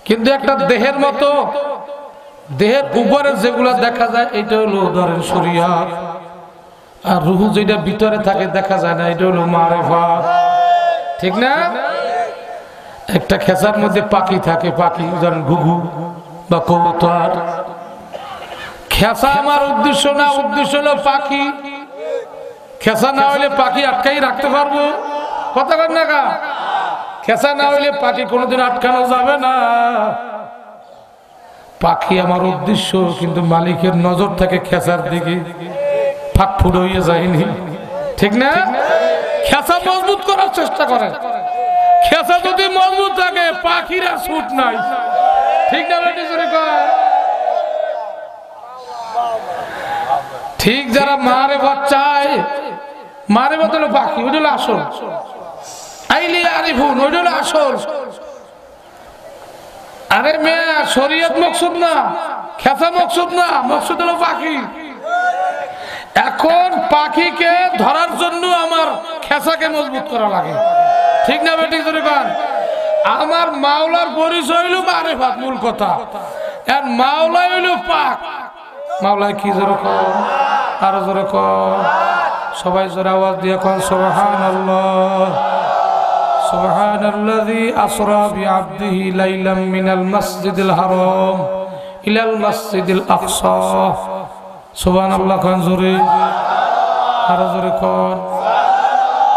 কিন্তু একটা দেহের মতো দেহের উপরে যেগুলা দেখা যায় এটা হলো ধরেন শরীয়ত, আর রূহ যেটা ভিতরে থাকে দেখা যায় না এটা হলো মারিফাত, ঠিক না? একটা খেসার মধ্যে পাখি থাকে, পাখি ধরেন ঘুঘু বা কবুতর। খেসা আমার উদ্দেশ্য না, উদ্দেশ্য হলো পাখি। খেসা না হইলে পাখি আটকাই রাখতে পারবো? কথা বল না কা? খেসা না হইলে পাখি কোনোদিন আটকানো যাবে না। পাখি আমার উদ্দেশ্য, কিন্তু মালিকের নজর থাকে খেসার দিকে, ফাঁক ফুট হয়ে যায়নি, ঠিক না? খেসা মজবুত করার চেষ্টা করে, খেসা যদি মজবুত থাকে পাখিরা ছুট নাই, ঠিক না? ঠিক যারা মারিফাত চায়, মারিফাত হলো পাখি, ওইটা হলো আসল। আইলি আরিফুন ওইটা হলো আসল। আরে মেয়ে শরীয়ত মকসুদ না, খেসা মকসুদ না, মকসুদ হলো পাখি। এখন পাখিকে ধরার জন্য আমার খেসাকে মজবুত করা লাগে, ঠিক না বেটি? আমার মাওলার পরিচয় হইল মারিফাত, মূল কথা। আর মাওলা হইল পাক। মাওলায় কি জোরে কর, আরো জোরে কর, সবাই জোরে আওয়াজ দিয়ে কর সুবহানাল্লাহ। সুবহানাল্লাযী আসরা বিআবদিহি লাইলাম মিনাল মাসজিদিল হারাম ইলাল মাসজিদিল আকসা। সুবহানাল্লাহ কোন জোরে, আরো জোরে কর।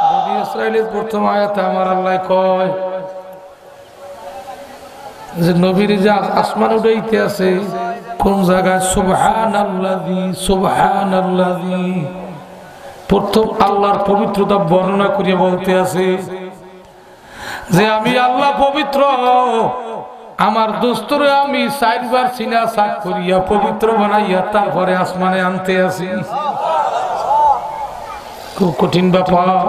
বনি ইসরাইলের প্রথম আয়াতে আমার আল্লাহ কয় যে নবীর যে আসমান উড়াইতে আছে কোন জায়গায়, সুবহানাল্লাযী সুবহানাল্লাযী, প্রথম আল্লাহর পবিত্রতা বর্ণনা করিয়া বলতে আছে যে আমি আল্লাহ পবিত্র, আমার দোস্তরে আমি 4 বার সিনা সাক করিয়া পবিত্র বানাইয়া তারপরে আসমানে আনতে আসি। খুব কঠিন ব্যাপার।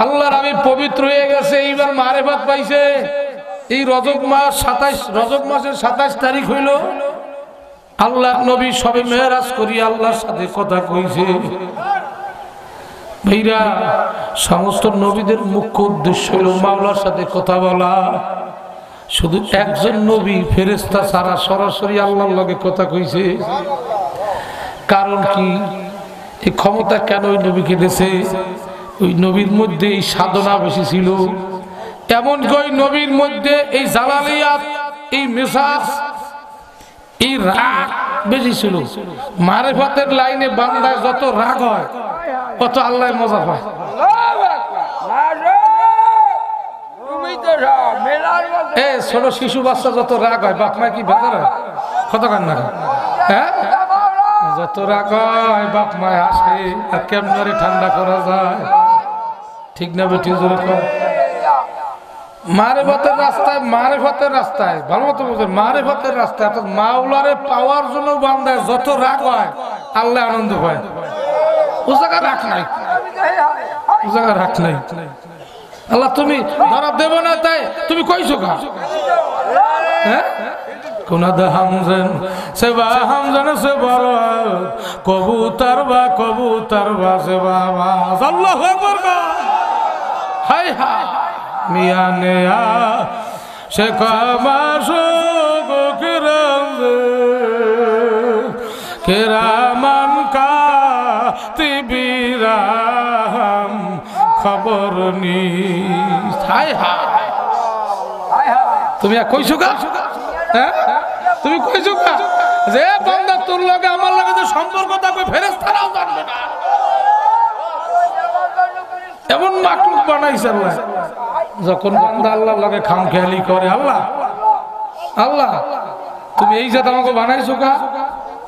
আল্লাহর আমি পবিত্র হয়ে গেছে, এইবার মারিফাত পাইছে। এই রজব মাস 27, রজব মাসের 27 তারিখ হইল আল্লাহ নবী সবে মেরাজ করিয়া আল্লাহর সাথে কথা কইছে। ভাইরা, সমস্ত নবীদের মুখ্য উদ্দেশ্য হলো মাওলার সাথে কথা বলা। শুধু একজন নবী ফেরেশতা ছাড়া সরাসরি আল্লাহর লগে কথা কইছে। কারণ কি? এই ক্ষমতা কেন ওই নবীকে দিয়েছে? ওই নবীর মধ্যে এই সাধনা বেশি ছিল, এমন ওই নবীর মধ্যে এই জালালিয়াত, এই মেসাজ, এই রাগ বেশি ছিল। মারিফাতের লাইনে বান্দায় যত রাগ হয় কত আল্লাহ মজা পায়। ছোট শিশু বাচ্চা যত রাগ হয়, বাপ মা কি বেজার হয়? কত কান্না, হ্যাঁ? যত রাগ হয় বাপ মায় আসে, আর কেমন ঠান্ডা করা যায়, ঠিক না বেটি? মারিফাতের রাস্তায়, মারিফাতের রাস্তায় ভালো মতো বুঝেন, মারিফাতের রাস্তায় মাওলারে পাওয়ার জন্য বান্দায় যত রাগ হয় আল্লাহ আনন্দ পায়। ও জায়গা রাখ নাই, ও জায়গা রাখ নাই। আল্লাহ তুমি ধরা দেব না, তাই তুমি কইছো কা? হ্যাঁ, কোনাদা হামজান সেবা হামজান সেবা কবুতর বা সেবা আল্লাহু আকবার। হাই হাই মিয়ানে আ সে কামাশো কেরামান কাতিবিরাম খবর নি। হাই হাই, তুমি কইছো কা? হ্যাঁ, তুমি কইছো কা যে বান্দা তোর লগে আমার লগে যে সম্পর্ক থাকবে ফেরেশতারাও জানবে না। এমন মাকলুক বানাইছে আল্লাহ। যখন বান্দা আল্লাহর লগে খামখেয়ালি করে, আল্লাহ আল্লাহ তুমি এই জাত আমাকে বানাইছো কা?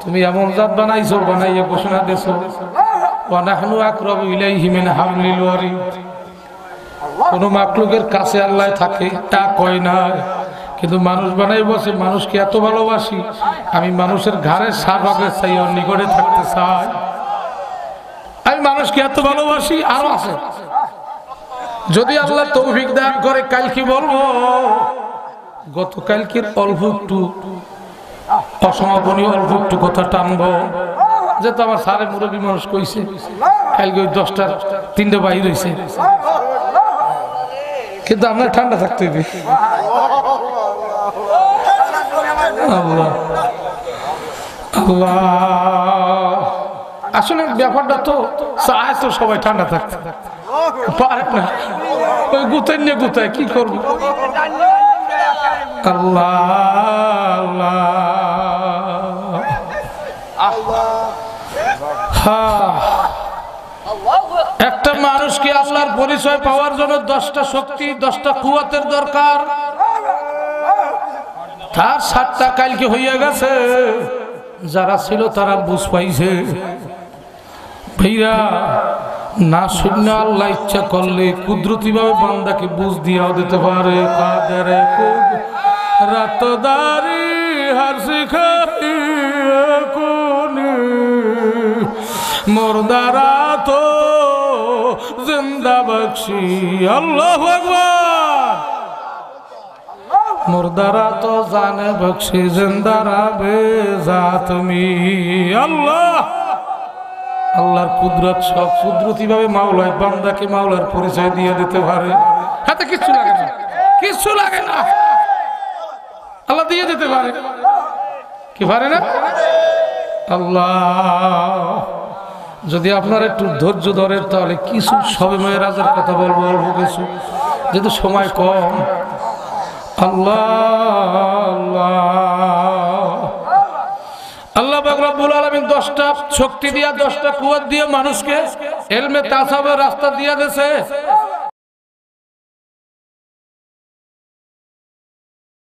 তুমি এমন জাত বানাইছো, বানাইয়া ঘোষণা দিছো ওয়া নাহনু আকরাবু ইলাইহি মিন হাবলিল ওয়ারিদ। কোন মাকলুকের কাছে আল্লাহ থাকে তা কয় না, কিন্তু মানুষ বানাই বসে মানুষকে এত ভালোবাসি, আমি মানুষের ঘাড়ে সাবাগের চাই ওর নিকটে থাকতে চাই। আমি মানুষকে এত ভালোবাসি, আরো আছে। যদি আল্লাহ তৌফিক দান করে কাল কি বলবো, গতকালকের অল্প একটু অসমাপনীয় অল্প একটু কথা টানবো, যেহেতু আমার সারে মুরব্বী মানুষ কইছে কালকে ওই 10টার 3টে বাইর হয়েছে। কিন্তু আপনার ঠান্ডা থাকতে হবে। আল্লাহ আল্লাহ, আসলে ব্যাপারটা তো চায় তো সবাই ঠান্ডা থাকতে, পারে না, ওই গুতাই নিয়ে গুতায় কি করবো। আল্লাহ আল্লাহ, একটা মানুষকে আল্লাহর পরিচয় পাওয়ার জন্য 10টা শক্তি 10টা কুওয়াতের দরকার। তার 7টা কালকে হইয়া গেছে, যারা ছিল তারা বুঝ পাইছে। ভাইরা না শুনে আল্লাহ ইচ্ছা করলে কুদরতি ভাবে বান্দাকে বুঝ দিয়াও দিতে পারে। কাদেরে রাতদারি হার শিখাই কোনি মুর্দারা তো জিন্দা বখশি। আল্লাহু আকবার। মুর্দারা তো জানে বখশি, জিন্দারা বেজা তুমি। আল্লাহ আল্লাহর কুদরত, সব কুদরতি ভাবে মাওলায় বান্দাকে মাওলার পরিচয় দিয়ে দিতে পারে। হাতে কিচ্ছু লাগে না, কিচ্ছু লাগে না, আল্লাহ দিয়ে দিতে পারে। কি পারে না? আল্লাহ যদি আপনার একটু ধৈর্য ধরে তাহলে কিছু সবে মেয়েরাজের কথা বলবো, অল্প কিছু, যেহেতু সময় কম। আল্লাহ আল্লাহ পাক রব্বুল আলামিন 10টা শক্তি দিয়া 10টা কুওয়াত দিয়ে মানুষকে ইলমে তাসাউফের রাস্তা দিয়ে দিয়েছে।